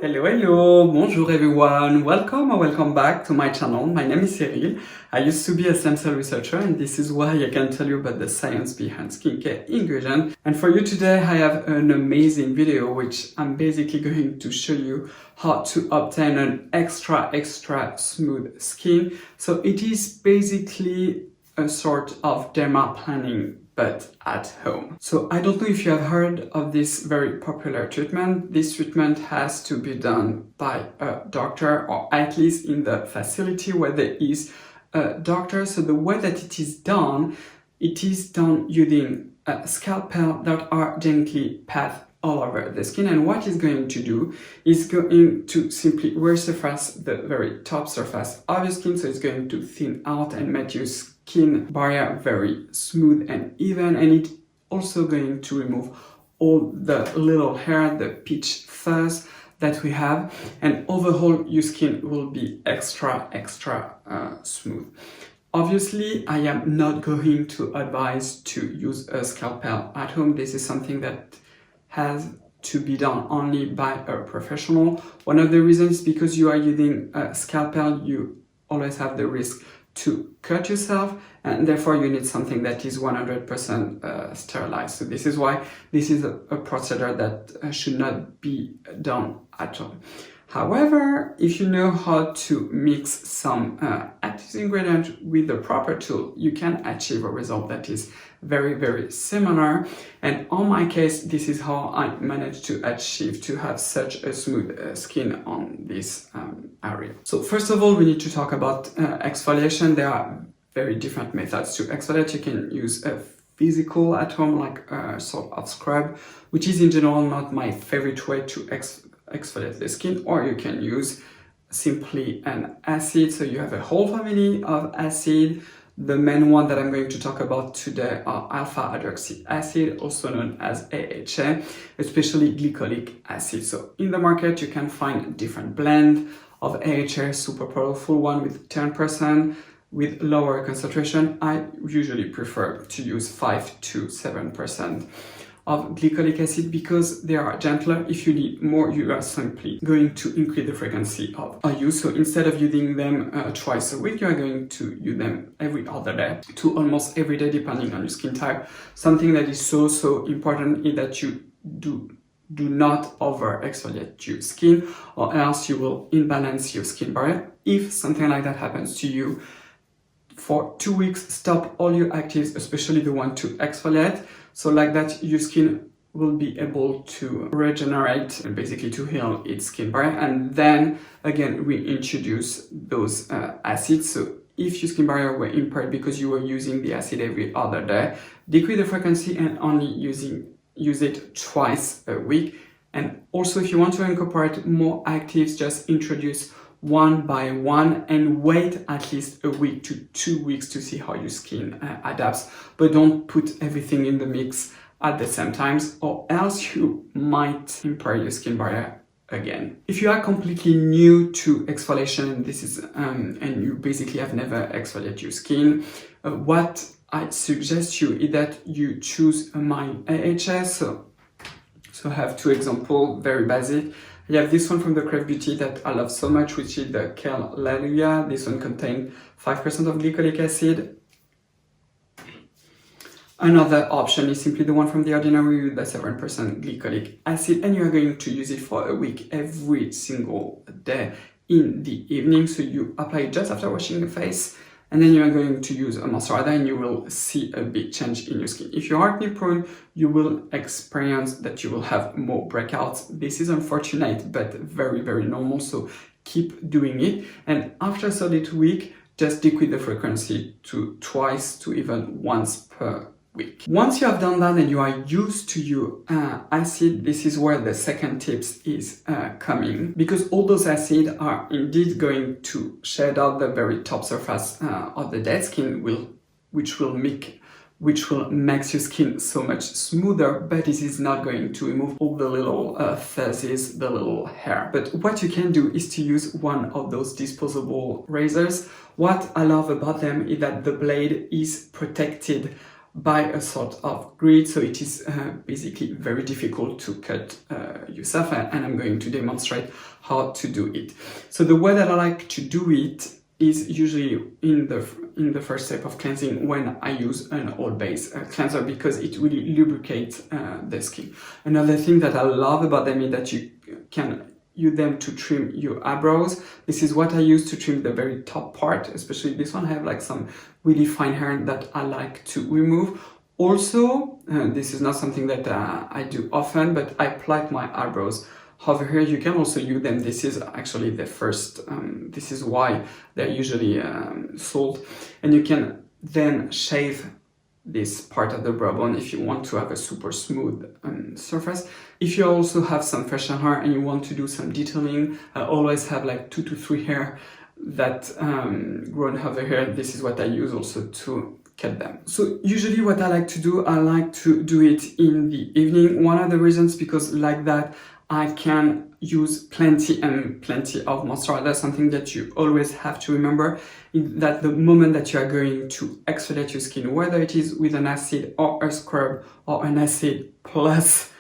Hello, bonjour everyone, welcome or welcome back to my channel. My name is Cyril. I used to be a stem cell researcher and this is why I can tell you about the science behind skincare ingredients. And for you today I have an amazing video which I'm basically going to show you how to obtain an extra smooth skin. So it is basically a sort of derma planning but at home. So I don't know if you have heard of this very popular treatment. This treatment has to be done by a doctor, or at least in the facility where there is a doctor. So the way that it is done using a scalpel that are gently patted all over the skin, and what it's going to do is going to simply resurface the very top surface of your skin, so it's going to thin out and make your skin barrier very smooth and even, and it's also going to remove all the little hair, the peach fuzz that we have, and overall your skin will be extra smooth. Obviously, I am not going to advise to use a scalpel at home. This is something that has to be done only by a professional. One of the reasons is because you are using a scalpel, you always have the risk to cut yourself, and therefore you need something that is 100% sterilized. So this is why this is a procedure that should not be done at all. However, if you know how to mix some active ingredients with the proper tool, you can achieve a result that is very similar. And on my case, this is how I managed to achieve to have such a smooth skin on this area. So first of all, we need to talk about exfoliation. There are very different methods to exfoliate. You can use a physical at home, like a sort of scrub, which is in general not my favorite way to exfoliate the skin, or you can use simply an acid. So you have a whole family of acid. The main one that I'm going to talk about today are alpha hydroxy acid, also known as AHA, especially glycolic acid. So in the market you can find different blend of AHA, super powerful one with 10%, with lower concentration. I usually prefer to use 5 to 7% of glycolic acid because they are gentler. If you need more, you are simply going to increase the frequency of use. So instead of using them twice a week, you are going to use them every other day to almost every day, depending on your skin type. Something that is so important is that you do not over exfoliate your skin, or else you will imbalance your skin barrier. If something like that happens to you, for 2 weeks, stop all your actives, especially the one to exfoliate. So like that, your skin will be able to regenerate and basically to heal its skin barrier. And then again, reintroduce those acids. So if your skin barrier were impaired because you were using the acid every other day, decrease the frequency and only use it twice a week. And also, if you want to incorporate more actives, just introduce one by one and wait at least a week to 2 weeks to see how your skin adapts. But don't put everything in the mix at the same time, or else you might impair your skin barrier again. If you are completely new to exfoliation, and you basically have never exfoliated your skin, what I suggest you is that you choose a mild AHA. So I have two examples, very basic. I have this one from the Crave Beauty that I love so much, which is the Hallelujah. This one contains 5% of glycolic acid. Another option is simply the one from The Ordinary with the 7% glycolic acid, and you are going to use it for a week every single day in the evening. So you apply it just after washing your face, and then you are going to use a moisturizer and you will see a big change in your skin. If you are acne prone, you will experience that you will have more breakouts. This is unfortunate, but very normal. So keep doing it. And after 32 weeks, just decrease the frequency to twice to even once per week. Once you have done that and you are used to your acid, this is where the second tips is coming, because all those acids are indeed going to shed out the very top surface of the dead skin, which will make your skin so much smoother, but this is not going to remove all the little fuzzes, the little hair. But what you can do is to use one of those disposable razors. What I love about them is that the blade is protected by a sort of grid, so it is basically very difficult to cut yourself, and I'm going to demonstrate how to do it. So the way that I like to do it is usually in the first step of cleansing, when I use an oil-based cleanser, because it really lubricates the skin. Another thing that I love about them is that you can use them to trim your eyebrows. This is what I use to trim the very top part, especially this one. I have like some really fine hair that I like to remove. Also, this is not something that I do often, but I plait my eyebrows over here. You can also use them. This is actually the first, this is why they're usually sold. And you can then shave this part of the brow bone if you want to have a super smooth surface. If you also have some facial hair and you want to do some detailing, I always have like 2 to 3 hair that grown over here. This is what I use also to cut them. So usually what I like to do it in the evening. One of the reasons, because like that I can use plenty of moisturizer. Something that you always have to remember is that the moment that you are going to exfoliate your skin, whether it is with an acid or a scrub or an acid plus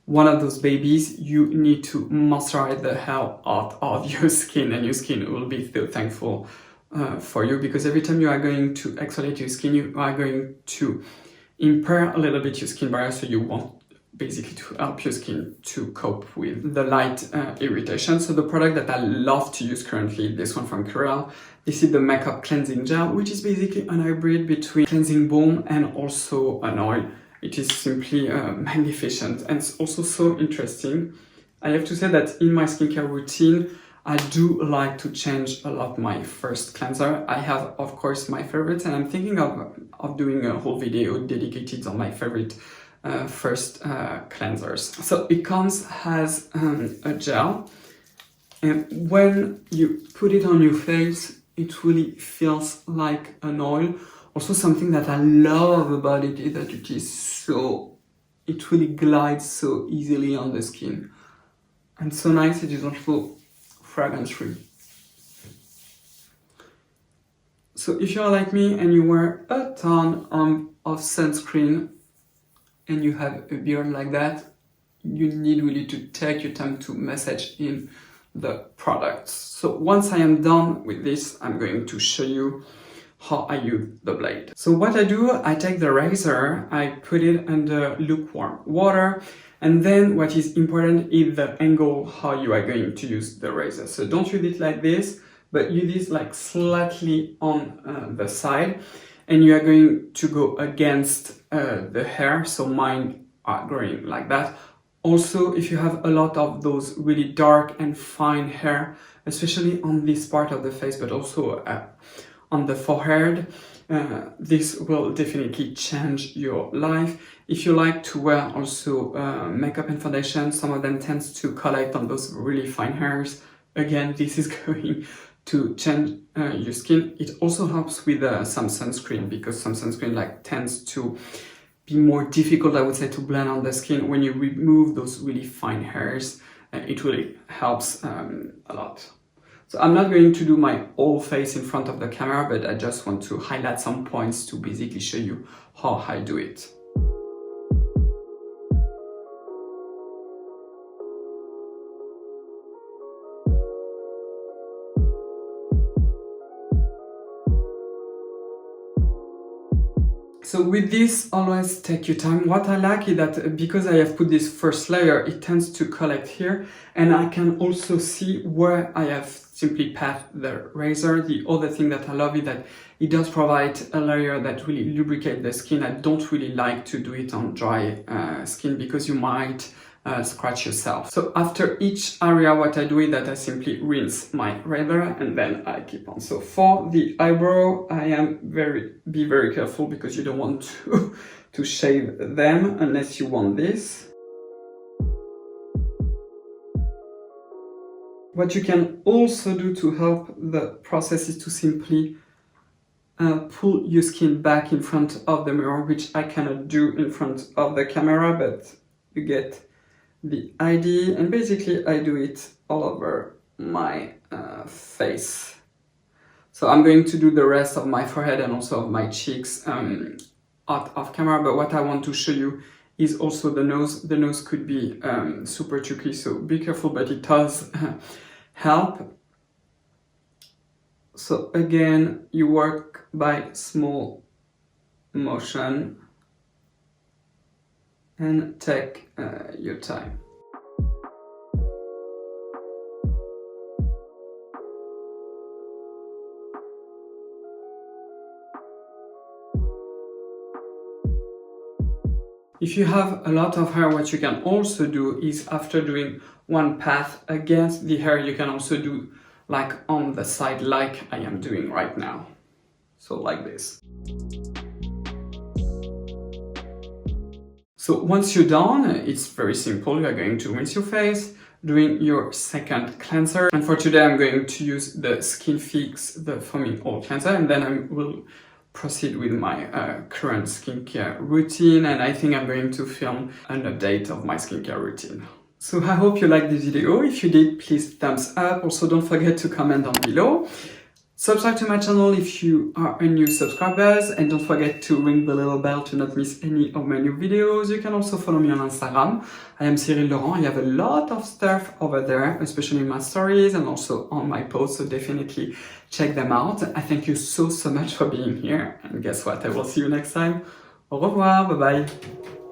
one of those babies, you need to moisturize the hell out of your skin, and your skin will be so thankful for you, because every time you are going to exfoliate your skin, you are going to impair a little bit your skin barrier, so you want basically to help your skin to cope with the light irritation. So the product that I love to use currently, this one from L'Oreal, this is the Makeup Cleansing Gel, which is basically an hybrid between cleansing balm and also an oil. It is simply magnificent, and it's also so interesting. I have to say that in my skincare routine, I do like to change a lot my first cleanser. I have, of course, my favorites, and I'm thinking of doing a whole video dedicated on my favorite first cleansers. So it comes as a gel, and when you put it on your face, it really feels like an oil. Also, something that I love about it is that it really glides so easily on the skin, and so nice. It is also fragrance free. So if you're like me and you wear a ton of sunscreen and you have a beard like that, you need really to take your time to massage in the products. So once I am done with this, I'm going to show you how I use the blade. So what I do, I take the razor, I put it under lukewarm water, and then what is important is the angle how you are going to use the razor. So don't use it like this, but use this like slightly on the side, and you are going to go against the hair, so mine are growing like that. Also, if you have a lot of those really dark and fine hair, especially on this part of the face, but also on the forehead, this will definitely change your life. If you like to wear also makeup and foundation, some of them tends to collect on those really fine hairs. Again, this is going to change your skin. It also helps with some sunscreen, because some sunscreen like tends to be more difficult, I would say, to blend on the skin. When you remove those really fine hairs, it really helps a lot. So I'm not going to do my whole face in front of the camera, but I just want to highlight some points to basically show you how I do it. So with this, always take your time. What I like is that because I have put this first layer, it tends to collect here, and I can also see where I have simply pat the razor. The other thing that I love is that it does provide a layer that really lubricates the skin. I don't really like to do it on dry skin, because you might scratch yourself. So after each area, what I do is that I simply rinse my razor and then I keep on. So for the eyebrow, I am be very careful, because you don't want to shave them unless you want this. What you can also do to help the process is to simply pull your skin back in front of the mirror, which I cannot do in front of the camera, but you get the idea. And basically I do it all over my face. So I'm going to do the rest of my forehead and also of my cheeks out of camera, but what I want to show you is also the nose. The nose could be super tricky, so be careful, but it does help. So again, you work by small motion and take your time. If you have a lot of hair, what you can also do is, after doing one path against the hair, you can also do like on the side, like I am doing right now. So like this. So once you're done, it's very simple. You're going to rinse your face, doing your second cleanser. And for today, I'm going to use the Skin Fix, the foaming oil cleanser, and then I will proceed with my current skincare routine, and I think I'm going to film an update of my skincare routine. So I hope you liked this video. If you did, please thumbs up. Also, don't forget to comment down below. Subscribe to my channel if you are a new subscriber, and don't forget to ring the little bell to not miss any of my new videos. You can also follow me on Instagram. I am Cyril Laurent. I have a lot of stuff over there, especially in my stories and also on my posts, so definitely check them out. I thank you so much for being here, and guess what? I will see you next time. Au revoir, bye bye.